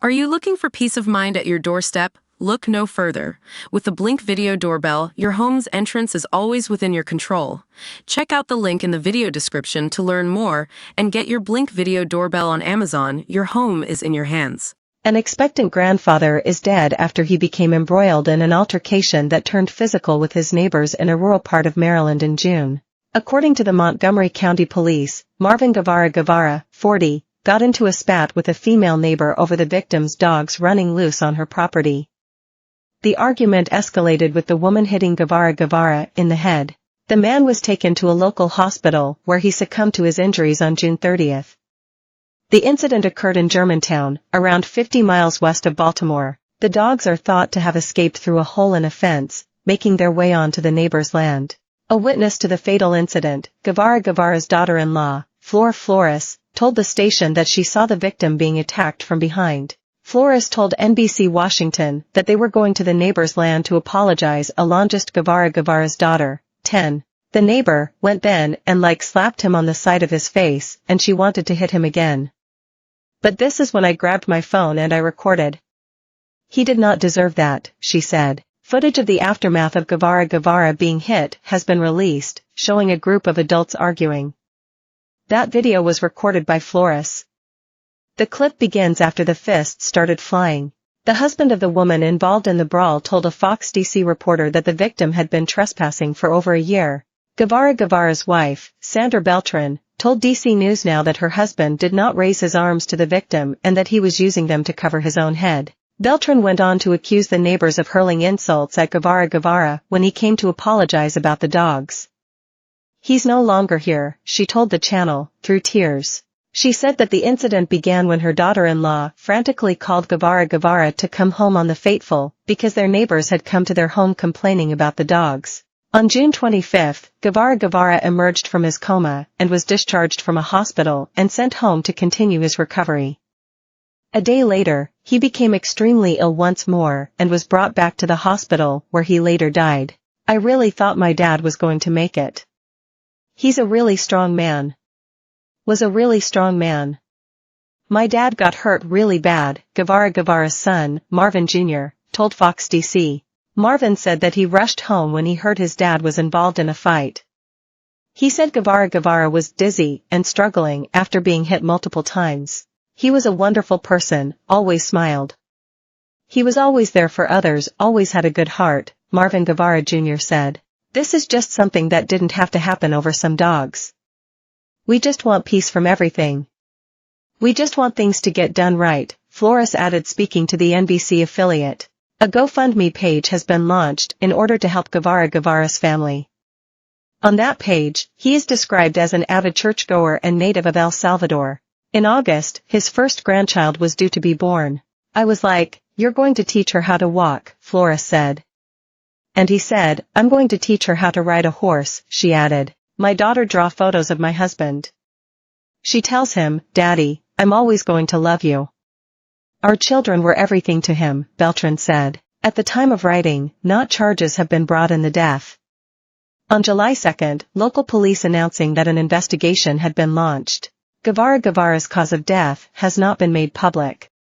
Are you looking for peace of mind at your doorstep? Look no further. With the Blink Video Doorbell, your home's entrance is always within your control. Check out the link in the video description to learn more and get your Blink Video Doorbell on Amazon. Your home is in your hands. An expectant grandfather is dead after he became embroiled in an altercation that turned physical with his neighbors in a rural part of Maryland in June. According to the Montgomery County Police, Marvin Guevara, 40, got into a spat with a female neighbor over the victim's dogs running loose on her property. The argument escalated with the woman hitting Guevara in the head. The man was taken to a local hospital where he succumbed to his injuries on June 30th. The incident occurred in Germantown, around 50 miles west of Baltimore. The dogs are thought to have escaped through a hole in a fence, making their way onto the neighbor's land. A witness to the fatal incident, Guevara's daughter-in-law, Flores, told the station that she saw the victim being attacked from behind. Flores told NBC Washington that they were going to the neighbor's land to apologize along just Guevara's daughter, 10. The neighbor went then and slapped him on the side of his face, and she wanted to hit him again. But this is when I grabbed my phone and I recorded. He did not deserve that, she said. Footage of the aftermath of Guevara being hit has been released, showing a group of adults arguing. That video was recorded by Flores. The clip begins after the fists started flying. The husband of the woman involved in the brawl told a Fox DC reporter that the victim had been trespassing for over a year. Guevara's wife, Sandra Beltran, told DC News Now that her husband did not raise his arms to the victim and that he was using them to cover his own head. Beltran went on to accuse the neighbors of hurling insults at Guevara when he came to apologize about the dogs. He's no longer here, she told the channel, through tears. She said that the incident began when her daughter-in-law frantically called Guevara to come home on the fateful, because their neighbors had come to their home complaining about the dogs. On June 25, Guevara emerged from his coma and was discharged from a hospital and sent home to continue his recovery. A day later, he became extremely ill once more and was brought back to the hospital where he later died. I really thought my dad was going to make it. He's a really strong man. Was a really strong man. My dad got hurt really bad, Guevara's son, Marvin Jr., told Fox DC. Marvin said that he rushed home when he heard his dad was involved in a fight. He said Guevara was dizzy and struggling after being hit multiple times. He was a wonderful person, always smiled. He was always there for others, always had a good heart, Marvin Guevara Jr. said. This is just something that didn't have to happen over some dogs. We just want peace from everything. We just want things to get done right, Flores added, speaking to the NBC affiliate. A GoFundMe page has been launched in order to help Guevara's family. On that page, he is described as an avid churchgoer and native of El Salvador. In August, his first grandchild was due to be born. I was like, "You're going to teach her how to walk," Flores said. And he said, "I'm going to teach her how to ride a horse," she added. My daughter draw photos of my husband. She tells him, "Daddy, I'm always going to love you." Our children were everything to him, Beltran said. At the time of writing, not charges have been brought in the death. On July 2, local police announcing that an investigation had been launched. Guevara's cause of death has not been made public.